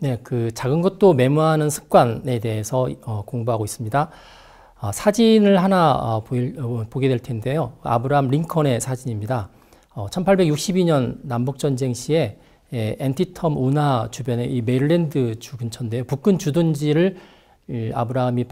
네, 그 작은 것도 메모하는 습관에 대해서 공부하고 있습니다. 사진을 하나 보게 될 텐데요. 아브라함 링컨의 사진입니다. 1862년 남북전쟁 시에 앤티텀 운하 주변의 이 메릴랜드 주 근처인데요. 북근 주둔지를 아브라함이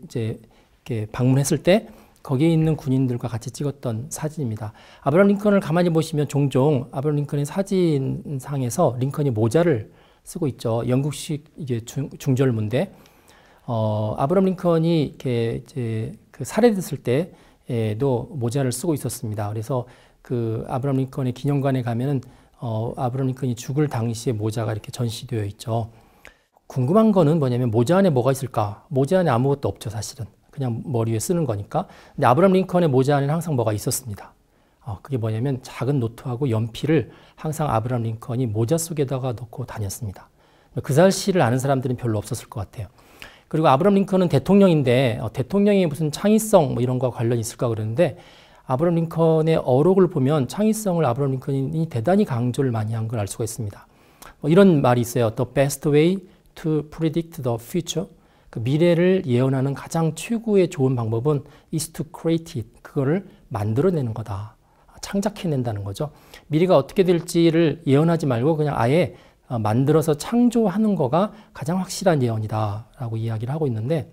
이제 이렇게 방문했을 때 거기에 있는 군인들과 같이 찍었던 사진입니다. 아브라함 링컨을 가만히 보시면 종종 아브라함 링컨의 사진상에서 링컨이 모자를 쓰고 있죠. 영국식 이게 중절모인데, 아브라함 링컨이 이렇게 이제 그 살해됐을 때에도 모자를 쓰고 있었습니다. 그래서 그 아브라함 링컨의 기념관에 가면은 아브라함 링컨이 죽을 당시에 모자가 이렇게 전시되어 있죠. 궁금한 거는 뭐냐면 모자 안에 뭐가 있을까? 모자 안에 아무것도 없죠, 사실은. 그냥 머리 위에 쓰는 거니까. 근데 아브라함 링컨의 모자 안에는 항상 뭐가 있었습니다. 그게 뭐냐면 작은 노트하고 연필을 항상 아브라함 링컨이 모자 속에다가 넣고 다녔습니다. 그 사실을 아는 사람들은 별로 없었을 것 같아요. 그리고 아브라함 링컨은 대통령인데 대통령이 무슨 창의성 뭐 이런 거와 관련이 있을까 그러는데, 아브라함 링컨의 어록을 보면 창의성을 아브라함 링컨이 대단히 강조를 많이 한 걸 알 수가 있습니다. 이런 말이 있어요. The best way to predict the future. 그 미래를 예언하는 가장 최고의 좋은 방법은 is to create it. 그거를 만들어내는 거다. 창작해낸다는 거죠. 미래가 어떻게 될지를 예언하지 말고 그냥 아예 만들어서 창조하는 거가 가장 확실한 예언이다라고 이야기를 하고 있는데,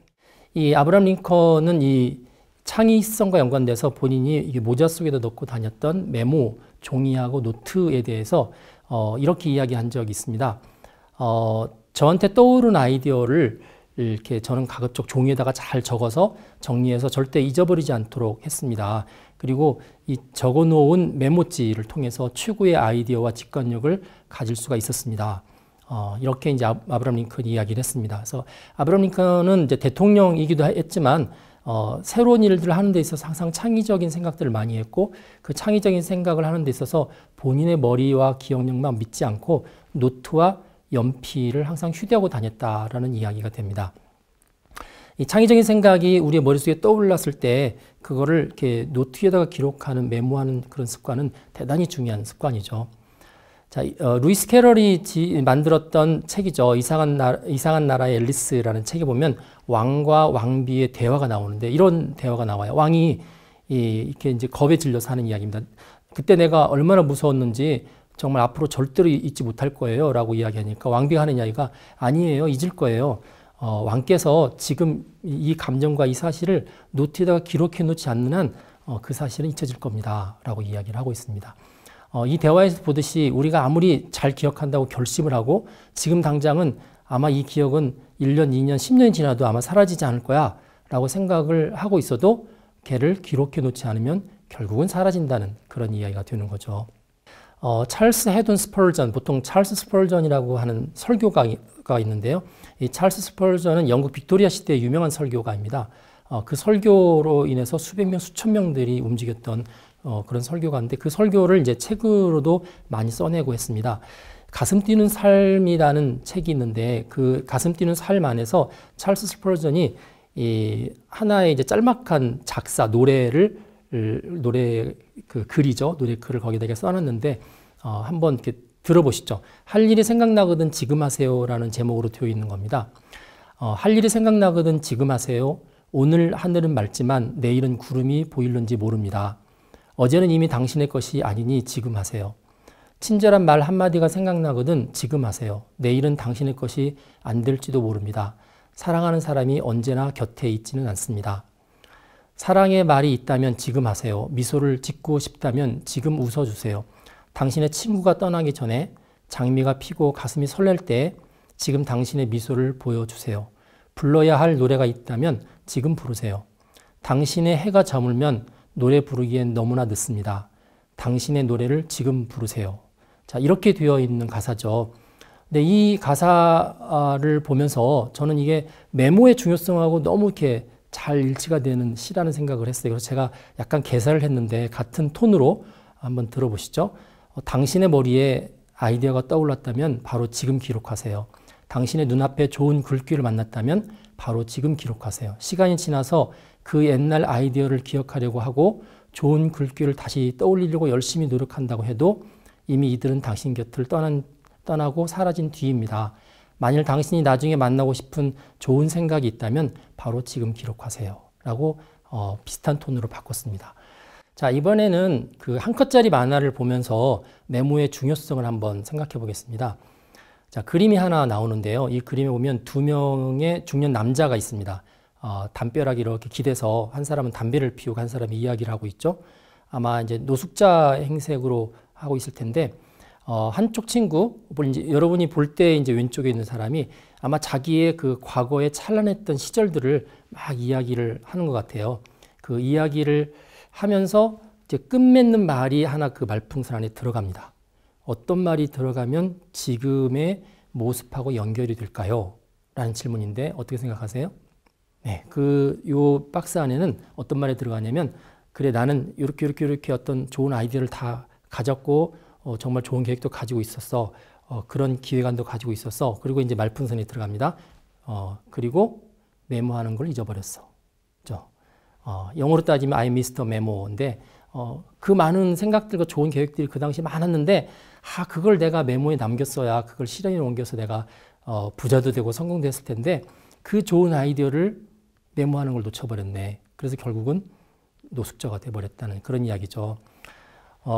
이 아브라함 링컨은 이 창의성과 연관돼서 본인이 이게 모자 속에다 넣고 다녔던 메모 종이하고 노트에 대해서 이렇게 이야기한 적이 있습니다. 저한테 떠오른 아이디어를 이렇게 저는 가급적 종이에다가 잘 적어서 정리해서 절대 잊어버리지 않도록 했습니다. 그리고 이 적어놓은 메모지를 통해서 최고의 아이디어와 직관력을 가질 수가 있었습니다. 이렇게 이제 아브라함 링컨이 이야기를 했습니다. 그래서 아브라함 링컨은 이제 대통령이기도 했지만 새로운 일들을 하는 데 있어서 항상 창의적인 생각들을 많이 했고, 그 창의적인 생각을 하는 데 있어서 본인의 머리와 기억력만 믿지 않고 노트와 연필을 항상 휴대하고 다녔다라는 이야기가 됩니다. 이 창의적인 생각이 우리의 머릿속에 떠올랐을 때 그거를 이렇게 노트에다가 기록하는, 메모하는 그런 습관은 대단히 중요한 습관이죠. 자, 루이스 캐럴이 만들었던 책이죠. 이상한 나라의 앨리스라는 책에 보면 왕과 왕비의 대화가 나오는데 이런 대화가 나와요. 왕이 이렇게 이제 겁에 질려서 하는 이야기입니다. 그때 내가 얼마나 무서웠는지 정말 앞으로 절대로 잊지 못할 거예요 라고 이야기하니까 왕비가 하는 이야기가 아니에요, 잊을 거예요. 왕께서 지금 이 감정과 이 사실을 노트에다가 기록해 놓지 않는 한 그 사실은 잊혀질 겁니다 라고 이야기를 하고 있습니다. 이 대화에서 보듯이 우리가 아무리 잘 기억한다고 결심을 하고 지금 당장은 아마 이 기억은 1년, 2년, 10년이 지나도 아마 사라지지 않을 거야 라고 생각을 하고 있어도 걔를 기록해 놓지 않으면 결국은 사라진다는 그런 이야기가 되는 거죠. 찰스 헤돈 스펄전, 보통 찰스 스펄전이라고 하는 설교가가 있는데요. 이 찰스 스펄전은 영국 빅토리아 시대의 유명한 설교가입니다. 그 설교로 인해서 수백 명, 수천 명들이 움직였던 그런 설교가인데, 그 설교를 이제 책으로도 많이 써내고 했습니다. 가슴 뛰는 삶이라는 책이 있는데, 그 가슴 뛰는 삶 안에서 찰스 스펄전이 이 하나의 이제 짤막한 작사, 노래 그 글이죠. 노래 글을 거기다가 써놨는데, 한번 이렇게 들어보시죠. 할 일이 생각나거든 지금 하세요라는 제목으로 되어 있는 겁니다. 할 일이 생각나거든 지금 하세요. 오늘 하늘은 맑지만 내일은 구름이 보일는지 모릅니다. 어제는 이미 당신의 것이 아니니 지금 하세요. 친절한 말 한마디가 생각나거든 지금 하세요. 내일은 당신의 것이 안 될지도 모릅니다. 사랑하는 사람이 언제나 곁에 있지는 않습니다. 사랑의 말이 있다면 지금 하세요. 미소를 짓고 싶다면 지금 웃어주세요. 당신의 친구가 떠나기 전에 장미가 피고 가슴이 설렐 때 지금 당신의 미소를 보여주세요. 불러야 할 노래가 있다면 지금 부르세요. 당신의 해가 저물면 노래 부르기엔 너무나 늦습니다. 당신의 노래를 지금 부르세요. 자, 이렇게 되어 있는 가사죠. 근데 이 가사를 보면서 저는 이게 메모의 중요성하고 너무 이렇게 잘 일치가 되는 시라는 생각을 했어요. 그래서 제가 약간 개사를 했는데 같은 톤으로 한번 들어보시죠. 당신의 머리에 아이디어가 떠올랐다면 바로 지금 기록하세요. 당신의 눈앞에 좋은 글귀를 만났다면 바로 지금 기록하세요. 시간이 지나서 그 옛날 아이디어를 기억하려고 하고 좋은 글귀를 다시 떠올리려고 열심히 노력한다고 해도 이미 이들은 당신 곁을 떠나고 사라진 뒤입니다. 만일 당신이 나중에 만나고 싶은 좋은 생각이 있다면 바로 지금 기록하세요. 라고 비슷한 톤으로 바꿨습니다. 자, 이번에는 그 한 컷짜리 만화를 보면서 메모의 중요성을 한번 생각해 보겠습니다. 자, 그림이 하나 나오는데요. 이 그림에 보면 두 명의 중년 남자가 있습니다. 담벼락이 이렇게 기대서 한 사람은 담배를 피우고 한 사람이 이야기를 하고 있죠. 아마 이제 노숙자 행색으로 하고 있을 텐데, 한쪽 친구, 이제 여러분이 볼 때 이제 왼쪽에 있는 사람이 아마 자기의 그 과거에 찬란했던 시절들을 막 이야기를 하는 것 같아요. 그 이야기를 하면서 이제 끝맺는 말이 하나 그 말풍선 안에 들어갑니다. 어떤 말이 들어가면 지금의 모습하고 연결이 될까요? 라는 질문인데 어떻게 생각하세요? 네, 요 박스 안에는 어떤 말이 들어가냐면, 그래, 나는 이렇게 어떤 좋은 아이디어를 다 가졌고, 정말 좋은 계획도 가지고 있었어. 그런 기획안도 가지고 있었어. 그리고 이제 말풍선이 들어갑니다. 그리고 메모하는 걸 잊어버렸어. 그죠? 영어로 따지면 I missed a memo인데, 그 많은 생각들과 좋은 계획들이 그 당시 많았는데, 그걸 내가 메모에 남겼어야 그걸 실행에 옮겨서 내가 부자도 되고 성공도 했을 텐데, 그 좋은 아이디어를 메모하는 걸 놓쳐버렸네. 그래서 결국은 노숙자가 돼버렸다는 그런 이야기죠.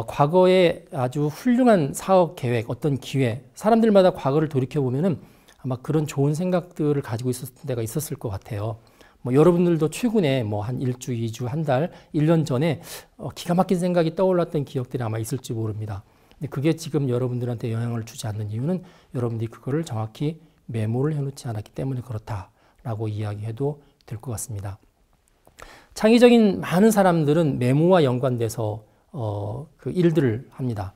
과거에 아주 훌륭한 사업 계획, 어떤 기회, 사람들마다 과거를 돌이켜보면은 아마 그런 좋은 생각들을 가지고 있었을 때가 있었을 것 같아요. 여러분들도 최근에 한 1주, 2주, 한 달, 1년 전에 기가 막힌 생각이 떠올랐던 기억들이 아마 있을지 모릅니다. 근데 그게 지금 여러분들한테 영향을 주지 않는 이유는 여러분들이 그거를 정확히 메모를 해놓지 않았기 때문에 그렇다라고 이야기해도 될 것 같습니다. 창의적인 많은 사람들은 메모와 연관돼서 그 일들을 합니다.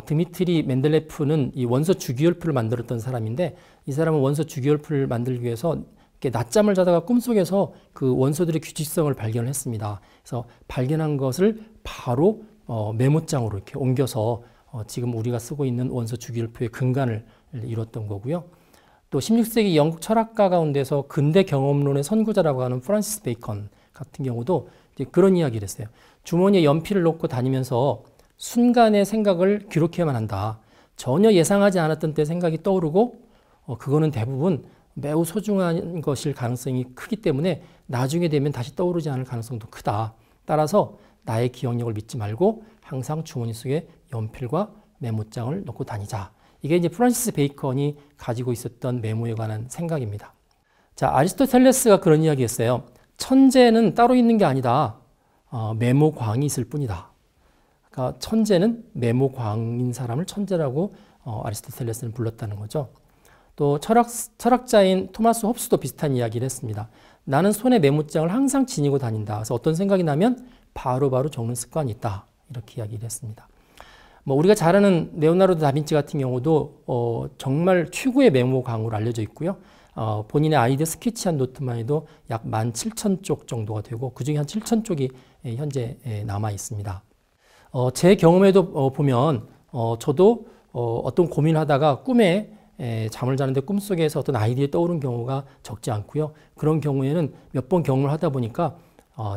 드미트리 멘델레프는 이 원소 주기율표를 만들었던 사람인데, 이 사람은 원소 주기율표를 만들기 위해서 이렇게 낮잠을 자다가 꿈속에서 그 원소들의 규칙성을 발견을 했습니다. 그래서 발견한 것을 바로 메모장으로 이렇게 옮겨서 지금 우리가 쓰고 있는 원소 주기율표의 근간을 이뤘던 거고요. 또 16세기 영국 철학가 가운데서 근대 경험론의 선구자라고 하는 프란시스 베이컨 같은 경우도 이제 그런 이야기를 했어요. 주머니에 연필을 놓고 다니면서 순간의 생각을 기록해야만 한다. 전혀 예상하지 않았던 때 생각이 떠오르고 그거는 대부분 매우 소중한 것일 가능성이 크기 때문에 나중에 되면 다시 떠오르지 않을 가능성도 크다. 따라서 나의 기억력을 믿지 말고 항상 주머니 속에 연필과 메모장을 놓고 다니자. 이게 이제 프란시스 베이컨이 가지고 있었던 메모에 관한 생각입니다. 자, 아리스토텔레스가 그런 이야기 했어요. 천재는 따로 있는 게 아니다. 메모광이 있을 뿐이다. 그러니까 천재는 메모광인 사람을 천재라고 아리스토텔레스는 불렀다는 거죠. 또 철학자인 토마스 홉스도 비슷한 이야기를 했습니다. 나는 손에 메모장을 항상 지니고 다닌다. 그래서 어떤 생각이 나면 바로바로 적는 습관이 있다. 이렇게 이야기를 했습니다. 우리가 잘 아는 레오나르도 다빈치 같은 경우도 정말 최고의 메모광으로 알려져 있고요. 본인의 아이디어 스케치한 노트만 해도 약 17,000쪽 정도가 되고 그중에 한 7,000쪽이 현재 남아 있습니다. 제 경험에도 보면 저도 어떤 고민을 하다가 꿈에 잠을 자는데 꿈속에서 어떤 아이디어가 떠오른 경우가 적지 않고요. 그런 경우에는 몇 번 경험을 하다 보니까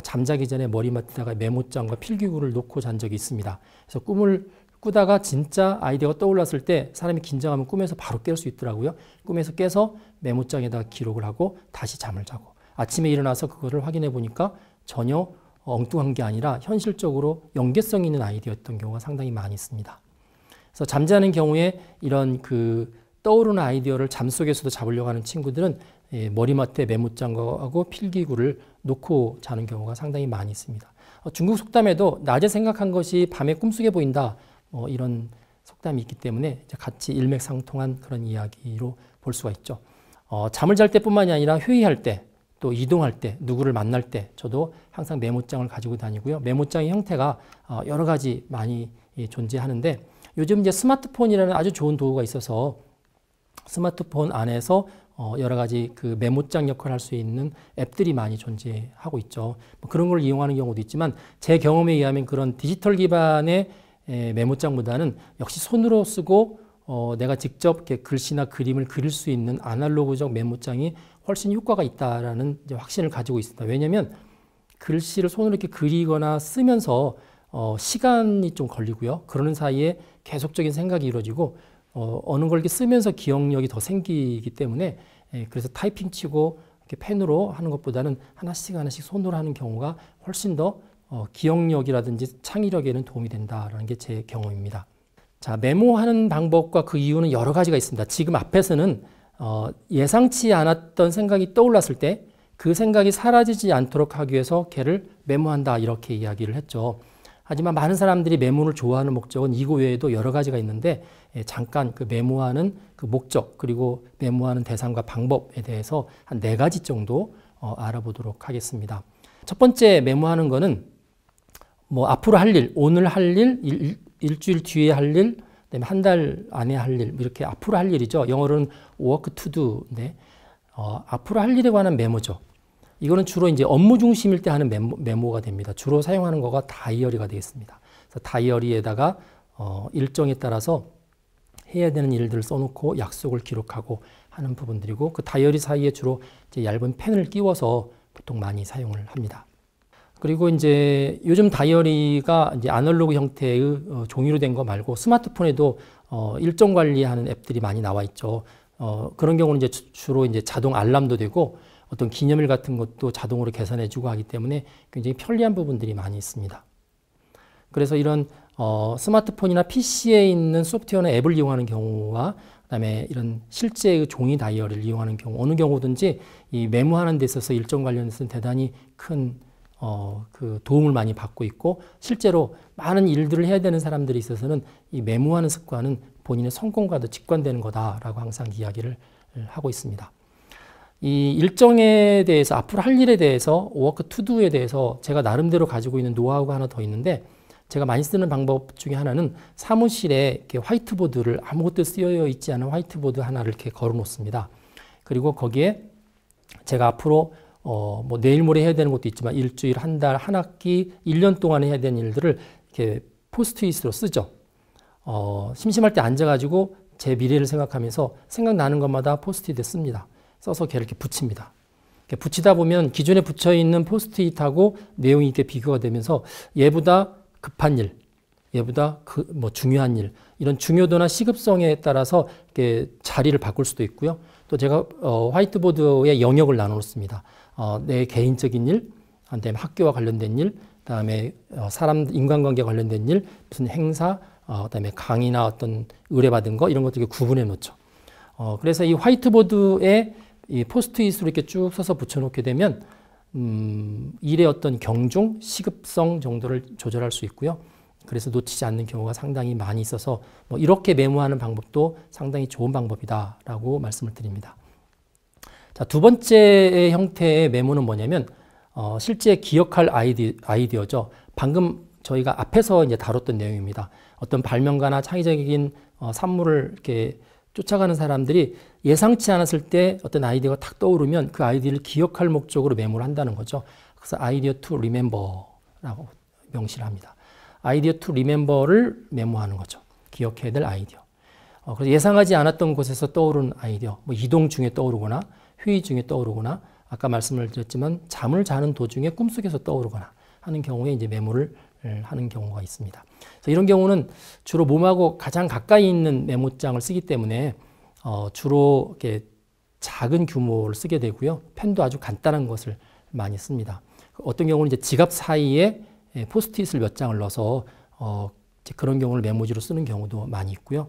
잠자기 전에 머리맡에다가 메모장과 필기구를 놓고 잔 적이 있습니다. 그래서 꿈을 꾸다가 진짜 아이디어가 떠올랐을 때 사람이 긴장하면 꿈에서 바로 깰 수 있더라고요. 꿈에서 깨서 메모장에다가 기록을 하고 다시 잠을 자고 아침에 일어나서 그거를 확인해 보니까 전혀 엉뚱한 게 아니라 현실적으로 연계성 있는 아이디어였던 경우가 상당히 많이 있습니다. 그래서 잠자는 경우에 이런 떠오르는 아이디어를 잠속에서도 잡으려고 하는 친구들은 머리맡에 메모장하고 필기구를 놓고 자는 경우가 상당히 많이 있습니다. 중국 속담에도 낮에 생각한 것이 밤에 꿈속에 보인다. 이런 속담이 있기 때문에 같이 일맥상통한 그런 이야기로 볼 수가 있죠. 잠을 잘 때뿐만이 아니라 회의할 때, 또 이동할 때, 누구를 만날 때 저도 항상 메모장을 가지고 다니고요. 메모장의 형태가 여러 가지 많이 존재하는데 요즘 이제 스마트폰이라는 아주 좋은 도구가 있어서 스마트폰 안에서 여러 가지 메모장 역할을 할 수 있는 앱들이 많이 존재하고 있죠. 그런 걸 이용하는 경우도 있지만 제 경험에 의하면 그런 디지털 기반의 메모장보다는 역시 손으로 쓰고 내가 직접 이렇게 글씨나 그림을 그릴 수 있는 아날로그적 메모장이 훨씬 효과가 있다라는 확신을 가지고 있습니다. 왜냐하면 글씨를 손으로 이렇게 그리거나 쓰면서 시간이 좀 걸리고요. 그러는 사이에 계속적인 생각이 이루어지고 어느 걸 이렇게 쓰면서 기억력이 더 생기기 때문에 그래서 타이핑 치고 이렇게 펜으로 하는 것보다는 하나씩 하나씩 손으로 하는 경우가 훨씬 더 기억력이라든지 창의력에는 도움이 된다라는 게 제 경험입니다. 자, 메모하는 방법과 그 이유는 여러 가지가 있습니다. 지금 앞에서는 예상치 않았던 생각이 떠올랐을 때 그 생각이 사라지지 않도록 하기 위해서 걔를 메모한다 이렇게 이야기를 했죠. 하지만 많은 사람들이 메모를 좋아하는 목적은 이거 외에도 여러 가지가 있는데 잠깐 그 메모하는 그 목적 그리고 메모하는 대상과 방법에 대해서 한 4가지 정도 알아보도록 하겠습니다. 첫 번째 메모하는 거는 뭐 앞으로 할 일, 오늘 할 일, 일주일 뒤에 할 일, 그다음에 한 달 안에 할 일, 이렇게 앞으로 할 일이죠. 영어로는 work to do인데 앞으로 할 일에 관한 메모죠. 이거는 주로 이제 업무 중심일 때 하는 메모가 됩니다. 주로 사용하는 거가 다이어리가 되겠습니다. 그래서 다이어리에다가 일정에 따라서 해야 되는 일들을 써놓고 약속을 기록하고 하는 부분들이고 그 다이어리 사이에 주로 이제 얇은 펜을 끼워서 보통 많이 사용을 합니다. 그리고 이제 요즘 다이어리가 이제 아날로그 형태의 종이로 된 거 말고 스마트폰에도 일정 관리하는 앱들이 많이 나와 있죠. 그런 경우는 이제 주로 이제 자동 알람도 되고 어떤 기념일 같은 것도 자동으로 계산해주고 하기 때문에 굉장히 편리한 부분들이 많이 있습니다. 그래서 이런 스마트폰이나 PC에 있는 소프트웨어나 앱을 이용하는 경우와 그다음에 이런 실제의 종이 다이어리를 이용하는 경우 어느 경우든지 이 메모하는 데 있어서 일정 관련해서는 대단히 큰 그 도움을 많이 받고 있고 실제로 많은 일들을 해야 되는 사람들이 있어서는 이 메모하는 습관은 본인의 성공과도 직관되는 거다라고 항상 이야기를 하고 있습니다. 이 일정에 대해서 앞으로 할 일에 대해서 워크 투두에 대해서 제가 나름대로 가지고 있는 노하우가 하나 더 있는데 제가 많이 쓰는 방법 중에 하나는 사무실에 이렇게 화이트보드를 아무것도 쓰여 있지 않은 화이트보드 하나를 이렇게 걸어 놓습니다. 그리고 거기에 제가 앞으로 뭐 내일 모레 해야 되는 것도 있지만 일주일, 한 달, 한 학기, 1년 동안 해야 되는 일들을 이렇게 포스트잇으로 쓰죠. 심심할 때 앉아가지고 제 미래를 생각하면서 생각나는 것마다 포스트잇에 씁니다. 써서 걔를 이렇게 붙입니다. 이렇게 붙이다 보면 기존에 붙여 있는 포스트잇하고 내용이 이렇게 비교가 되면서 얘보다 급한 일, 얘보다 뭐 중요한 일, 이런 중요도나 시급성에 따라서 이렇게 자리를 바꿀 수도 있고요. 또 제가 화이트보드에 영역을 나눠 놓습니다. 내 개인적인 일, 그다음에 학교와 관련된 일, 그다음에 인간관계 관련된 일, 무슨 행사, 그다음에 강의나 어떤 의뢰받은 거 이런 것들 구분해 놓죠. 그래서 이 화이트보드에 이 포스트잇으로 이렇게 쭉 써서 붙여놓게 되면 일의 어떤 경중, 시급성 정도를 조절할 수 있고요. 그래서 놓치지 않는 경우가 상당히 많이 있어서 뭐 이렇게 메모하는 방법도 상당히 좋은 방법이다라고 말씀을 드립니다. 자, 두 번째 형태의 메모는 뭐냐면 실제 기억할 아이디어죠. 방금 저희가 앞에서 이제 다뤘던 내용입니다. 어떤 발명가나 창의적인 산물을 이렇게 쫓아가는 사람들이 예상치 않았을 때 어떤 아이디어가 탁 떠오르면 그 아이디어를 기억할 목적으로 메모를 한다는 거죠. 그래서 아이디어 투 리멤버라고 명시를 합니다. 아이디어 투 리멤버를 메모하는 거죠. 기억해야 될 아이디어. 그래서 예상하지 않았던 곳에서 떠오르는 아이디어, 뭐 이동 중에 떠오르거나 회의 중에 떠오르거나 아까 말씀을 드렸지만 잠을 자는 도중에 꿈속에서 떠오르거나 하는 경우에 이제 메모를 하는 경우가 있습니다. 그래서 이런 경우는 주로 몸하고 가장 가까이 있는 메모장을 쓰기 때문에 주로 이렇게 작은 규모를 쓰게 되고요. 펜도 아주 간단한 것을 많이 씁니다. 어떤 경우는 이제 지갑 사이에 포스트잇을 몇 장을 넣어서 그런 경우를 메모지로 쓰는 경우도 많이 있고요.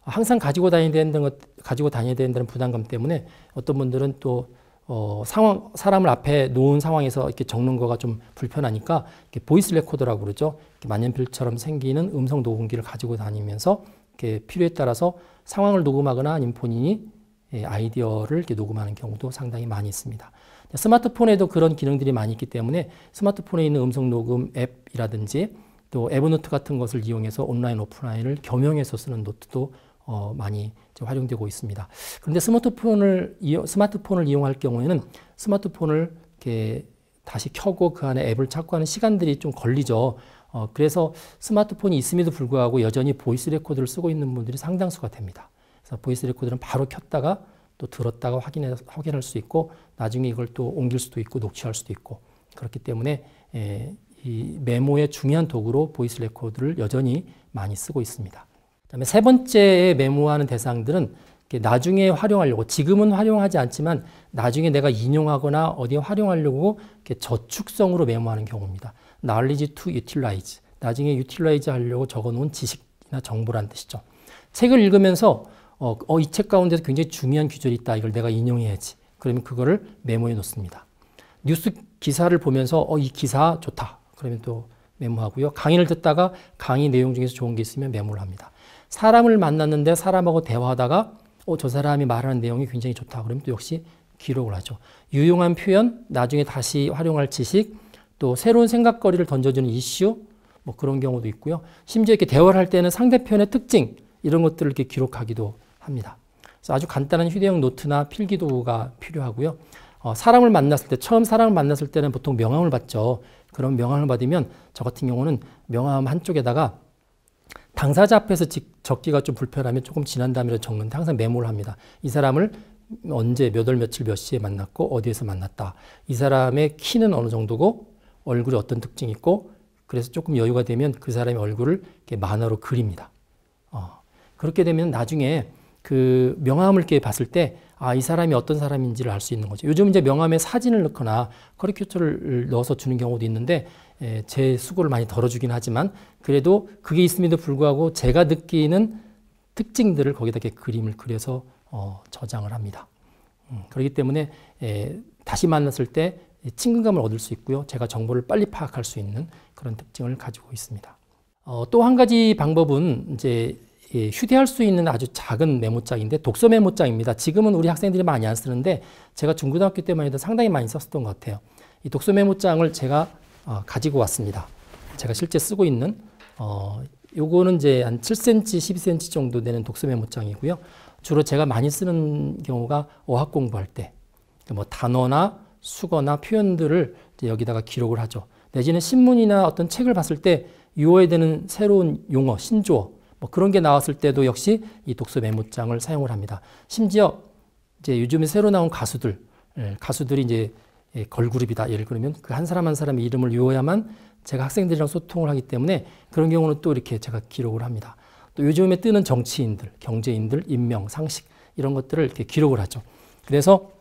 항상 가지고 다녀야 된다는 부담감 때문에 어떤 분들은 또 사람을 앞에 놓은 상황에서 이렇게 적는 거가 좀 불편하니까 이렇게 보이스 레코더라고 그러죠. 이렇게 만년필처럼 생기는 음성 녹음기를 가지고 다니면서 이렇게 필요에 따라서 상황을 녹음하거나 아니면 본인이 아이디어를 이렇게 녹음하는 경우도 상당히 많이 있습니다. 스마트폰에도 그런 기능들이 많이 있기 때문에 스마트폰에 있는 음성 녹음 앱이라든지 또 에버노트 같은 것을 이용해서 온라인, 오프라인을 겸용해서 쓰는 노트도 많이 활용되고 있습니다. 그런데 스마트폰을 이용할 경우에는 스마트폰을 이렇게 다시 켜고 그 안에 앱을 찾고 하는 시간들이 좀 걸리죠. 그래서 스마트폰이 있음에도 불구하고 여전히 보이스 레코더를 쓰고 있는 분들이 상당수가 됩니다. 그래서 보이스 레코더는 바로 켰다가 또 들었다가 확인할 수 있고 나중에 이걸 또 옮길 수도 있고 녹취할 수도 있고 그렇기 때문에 이 메모의 중요한 도구로 보이스 레코더를 여전히 많이 쓰고 있습니다. 그다음에 세 번째에 메모하는 대상들은 나중에 활용하려고, 지금은 활용하지 않지만 나중에 내가 인용하거나 어디에 활용하려고 저축성으로 메모하는 경우입니다. knowledge to utilize. 나중에 utilize 하려고 적어놓은 지식이나 정보라는 뜻이죠. 책을 읽으면서 이 책 가운데서 굉장히 중요한 규절이 있다. 이걸 내가 인용해야지. 그러면 그거를 메모해 놓습니다. 뉴스 기사를 보면서 이 기사 좋다. 그러면 또 메모하고요. 강의를 듣다가 강의 내용 중에서 좋은 게 있으면 메모를 합니다. 사람을 만났는데 사람하고 대화하다가 저 사람이 말하는 내용이 굉장히 좋다. 그러면 또 역시 기록을 하죠. 유용한 표현, 나중에 다시 활용할 지식, 또 새로운 생각거리를 던져주는 이슈, 뭐 그런 경우도 있고요. 심지어 이렇게 대화를 할 때는 상대편의 특징, 이런 것들을 이렇게 기록하기도 합니다. 그래서 아주 간단한 휴대용 노트나 필기도구가 필요하고요. 사람을 만났을 때, 처음 사람을 만났을 때는 보통 명함을 받죠. 그런 명함을 받으면 저 같은 경우는 명함 한쪽에다가 당사자 앞에서 적기가 좀 불편하면 조금 지난 다음에 적는데 항상 메모를 합니다. 이 사람을 언제, 몇 월, 며칠, 몇 시에 만났고 어디에서 만났다. 이 사람의 키는 어느 정도고 얼굴에 어떤 특징이 있고, 그래서 조금 여유가 되면 그 사람의 얼굴을 이렇게 만화로 그립니다. 그렇게 되면 나중에 그 명함을 이렇게 봤을 때 이 사람이 어떤 사람인지를 알 수 있는 거죠. 요즘 이제 명함에 사진을 넣거나 커리큐처를 넣어서 주는 경우도 있는데 제 수고를 많이 덜어주긴 하지만 그래도 그게 있음에도 불구하고 제가 느끼는 특징들을 거기다 이렇게 그림을 그려서 저장을 합니다. 그렇기 때문에 다시 만났을 때 친근감을 얻을 수 있고요. 제가 정보를 빨리 파악할 수 있는 그런 특징을 가지고 있습니다. 또 한 가지 방법은 이제 휴대할 수 있는 아주 작은 메모장인데 독서 메모장입니다. 지금은 우리 학생들이 많이 안 쓰는데 제가 중고등학교 때만 해도 상당히 많이 썼던 것 같아요. 이 독서 메모장을 제가 가지고 왔습니다. 제가 실제 쓰고 있는 요거는 이제 한 7cm, 12cm 정도 되는 독서 메모장이고요. 주로 제가 많이 쓰는 경우가 어학 공부할 때 뭐 단어나 수거나 표현들을 이제 여기다가 기록을 하죠. 내지는 신문이나 어떤 책을 봤을 때 유어해야 되는 새로운 용어, 신조어 뭐 그런 게 나왔을 때도 역시 이 독서 메모장을 사용을 합니다. 심지어 이제 요즘에 새로 나온 가수들이 이제 걸그룹이다. 예를 들면 그 한 사람 한 사람의 이름을 외워야만 제가 학생들이랑 소통을 하기 때문에 그런 경우는 또 이렇게 제가 기록을 합니다. 또 요즘에 뜨는 정치인들, 경제인들, 인명, 상식 이런 것들을 이렇게 기록을 하죠. 그래서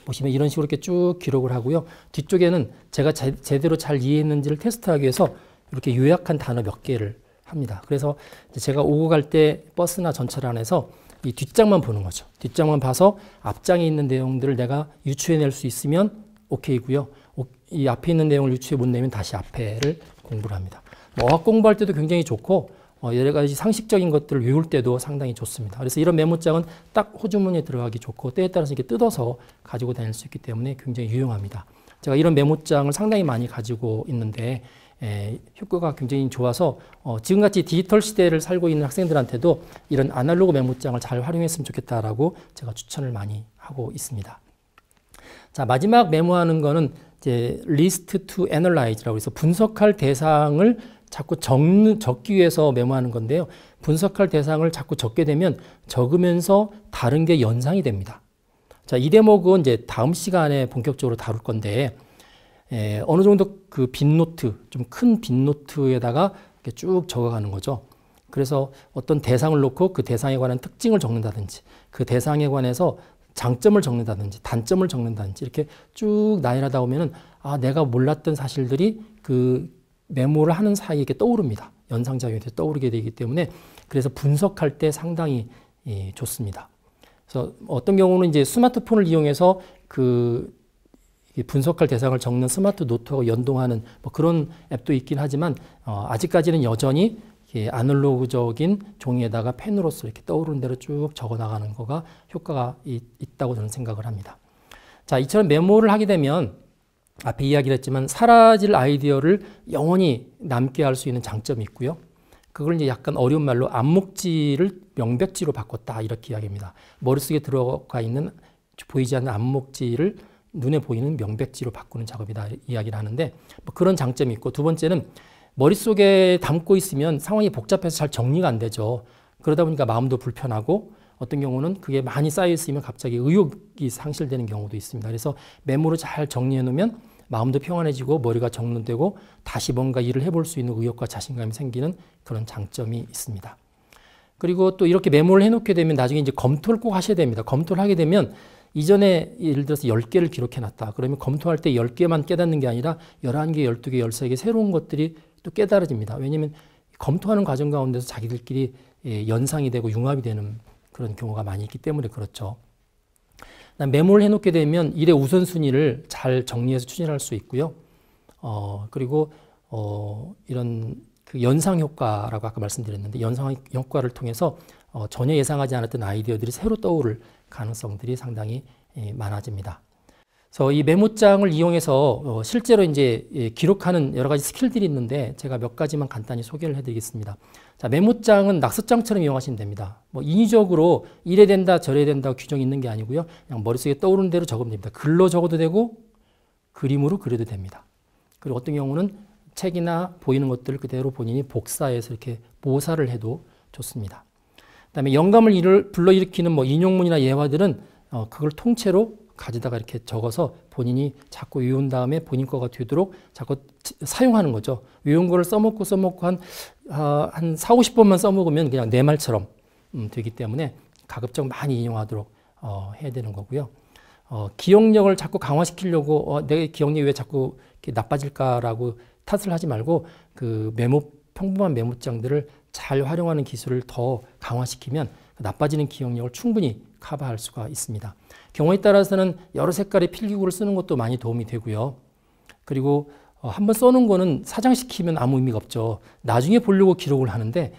보시면 이런 식으로 이렇게 쭉 기록을 하고요. 뒤쪽에는 제가 제대로 잘 이해했는지를 테스트하기 위해서 이렇게 요약한 단어 몇 개를 합니다. 그래서 제가 오고 갈 때 버스나 전철 안에서 이 뒷장만 보는 거죠. 뒷장만 봐서 앞장에 있는 내용들을 내가 유추해낼 수 있으면 오케이고요. 이 앞에 있는 내용을 유추해 못 내면 다시 앞에를 공부를 합니다. 어학 공부할 때도 굉장히 좋고 여러 가지 상식적인 것들을 외울 때도 상당히 좋습니다. 그래서 이런 메모장은 딱 호주머니에 들어가기 좋고 때에 따라서 이렇게 뜯어서 가지고 다닐 수 있기 때문에 굉장히 유용합니다. 제가 이런 메모장을 상당히 많이 가지고 있는데 효과가 굉장히 좋아서 지금같이 디지털 시대를 살고 있는 학생들한테도 이런 아날로그 메모장을 잘 활용했으면 좋겠다라고 제가 추천을 많이 하고 있습니다. 자, 마지막 메모하는 거는 이제 list to analyze라고 해서 분석할 대상을 자꾸 적기 위해서 메모하는 건데요. 분석할 대상을 자꾸 적게 되면 적으면서 다른 게 연상이 됩니다. 자, 이 대목은 이제 다음 시간에 본격적으로 다룰 건데 어느 정도 그 빈노트, 좀 큰 빈노트에다가 이렇게 쭉 적어가는 거죠. 그래서 어떤 대상을 놓고 그 대상에 관한 특징을 적는다든지 그 대상에 관해서 장점을 적는다든지 단점을 적는다든지 이렇게 쭉 나열하다 보면은 내가 몰랐던 사실들이 그 메모를 하는 사이에 이렇게 떠오릅니다. 연상작용이 떠오르게 되기 때문에 그래서 분석할 때 상당히 좋습니다. 그래서 어떤 경우는 이제 스마트폰을 이용해서 그 분석할 대상을 적는 스마트 노트하고 연동하는 뭐 그런 앱도 있긴 하지만 아직까지는 여전히 아날로그적인 종이에다가 펜으로서 이렇게 떠오르는 대로 쭉 적어 나가는 거가 효과가 있다고 저는 생각을 합니다. 자, 이처럼 메모를 하게 되면 앞에 이야기를 했지만 사라질 아이디어를 영원히 남게 할 수 있는 장점이 있고요. 그걸 이제 약간 어려운 말로 암묵지를 명백지로 바꿨다 이렇게 이야기합니다. 머릿속에 들어가 있는 보이지 않는 암묵지를 눈에 보이는 명백지로 바꾸는 작업이다 이야기를 하는데 뭐 그런 장점이 있고 두 번째는 머릿속에 담고 있으면 상황이 복잡해서 잘 정리가 안 되죠. 그러다 보니까 마음도 불편하고 어떤 경우는 그게 많이 쌓여 있으면 갑자기 의욕이 상실되는 경우도 있습니다. 그래서 메모를 잘 정리해 놓으면 마음도 평안해지고 머리가 정돈되고 다시 뭔가 일을 해볼 수 있는 의욕과 자신감이 생기는 그런 장점이 있습니다. 그리고 또 이렇게 메모를 해놓게 되면 나중에 이제 검토를 꼭 하셔야 됩니다. 검토를 하게 되면 이전에 예를 들어서 10개를 기록해놨다. 그러면 검토할 때 10개만 깨닫는 게 아니라 11개, 12개, 13개 새로운 것들이 또 깨달아집니다. 왜냐하면 검토하는 과정 가운데서 자기들끼리 연상이 되고 융합이 되는 그런 경우가 많이 있기 때문에 그렇죠. 메모를 해놓게 되면 일의 우선순위를 잘 정리해서 추진할 수 있고요. 그리고 이런 그 연상 효과라고 아까 말씀드렸는데 연상 효과를 통해서 전혀 예상하지 않았던 아이디어들이 새로 떠오를 가능성들이 상당히 많아집니다. 그래서 이 메모장을 이용해서 실제로 이제 기록하는 여러 가지 스킬들이 있는데 제가 몇 가지만 간단히 소개를 해드리겠습니다. 자, 메모장은 낙서장처럼 이용하시면 됩니다. 뭐 인위적으로 이래 된다 저래 된다 규정이 있는 게 아니고요. 그냥 머릿속에 떠오르는 대로 적으면 됩니다. 글로 적어도 되고 그림으로 그려도 됩니다. 그리고 어떤 경우는 책이나 보이는 것들을 그대로 본인이 복사해서 이렇게 모사를 해도 좋습니다. 그다음에 영감을 불러일으키는 뭐 인용문이나 예화들은 그걸 통째로 가져다가 이렇게 적어서 본인이 자꾸 외운 다음에 본인 거가 되도록 자꾸 사용하는 거죠. 외운 거를 써먹고 한 4, 50번만 써먹으면 그냥 내 말처럼 되기 때문에 가급적 많이 인용하도록 해야 되는 거고요. 기억력을 자꾸 강화시키려고 내 기억력이 왜 자꾸 이렇게 나빠질까라고 탓을 하지 말고 그 평범한 메모장들을 잘 활용하는 기술을 더 강화시키면 나빠지는 기억력을 충분히 커버할 수가 있습니다. 경우에 따라서는 여러 색깔의 필기구를 쓰는 것도 많이 도움이 되고요. 그리고 한번 써놓은 거는 사장시키면 아무 의미가 없죠. 나중에 보려고 기록을 하는데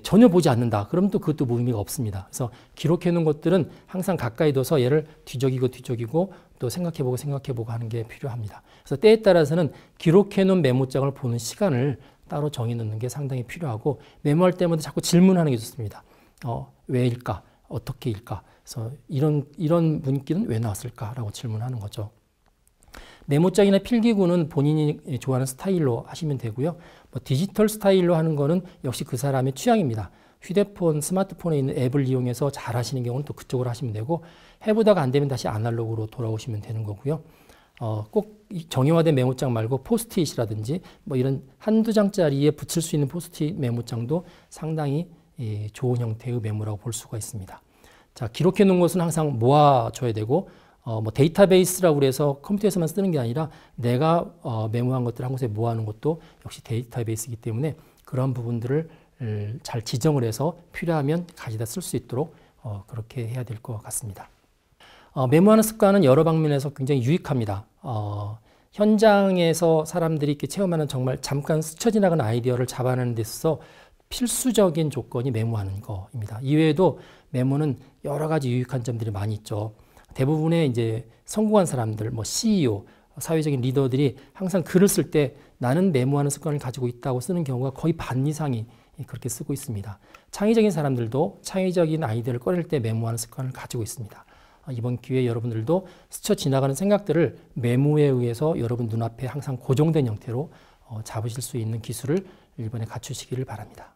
전혀 보지 않는다. 그럼 또 그것도 의미가 없습니다. 그래서 기록해 놓은 것들은 항상 가까이 둬서 얘를 뒤적이고 또 생각해보고 하는 게 필요합니다. 그래서 때에 따라서는 기록해 놓은 메모장을 보는 시간을 따로 정해 놓는 게 상당히 필요하고 메모할 때마다 자꾸 질문하는 게 좋습니다. 왜일까? 어떻게일까? 그래서 이런 문기는 왜 나왔을까라고 질문하는 거죠. 메모장이나 필기구는 본인이 좋아하는 스타일로 하시면 되고요. 뭐 디지털 스타일로 하는 거는 역시 그 사람의 취향입니다. 휴대폰, 스마트폰에 있는 앱을 이용해서 잘 하시는 경우는 또 그쪽으로 하시면 되고 해보다가 안 되면 다시 아날로그로 돌아오시면 되는 거고요. 꼭 정형화된 메모장 말고 포스트잇이라든지 뭐 이런 한두 장짜리에 붙일 수 있는 포스트잇 메모장도 상당히 좋은 형태의 메모라고 볼 수가 있습니다. 자, 기록해 놓은 것은 항상 모아줘야 되고 뭐 데이터베이스라고 그래서 컴퓨터에서만 쓰는 게 아니라 내가 메모한 것들을 한 곳에 모아놓은 것도 역시 데이터베이스이기 때문에 그런 부분들을 잘 지정을 해서 필요하면 가져다 쓸 수 있도록 그렇게 해야 될 것 같습니다. 메모하는 습관은 여러 방면에서 굉장히 유익합니다. 현장에서 사람들이 이렇게 체험하는 정말 잠깐 스쳐 지나가는 아이디어를 잡아내는 데 있어서 필수적인 조건이 메모하는 거입니다. 이외에도 메모는 여러 가지 유익한 점들이 많이 있죠. 대부분의 이제 성공한 사람들, 뭐 CEO, 사회적인 리더들이 항상 글을 쓸 때 나는 메모하는 습관을 가지고 있다고 쓰는 경우가 거의 반 이상이 그렇게 쓰고 있습니다. 창의적인 사람들도 창의적인 아이디어를 꺼낼 때 메모하는 습관을 가지고 있습니다. 이번 기회에 여러분들도 스쳐 지나가는 생각들을 메모에 의해서 여러분 눈앞에 항상 고정된 형태로 잡으실 수 있는 기술을 이번에 갖추시기를 바랍니다.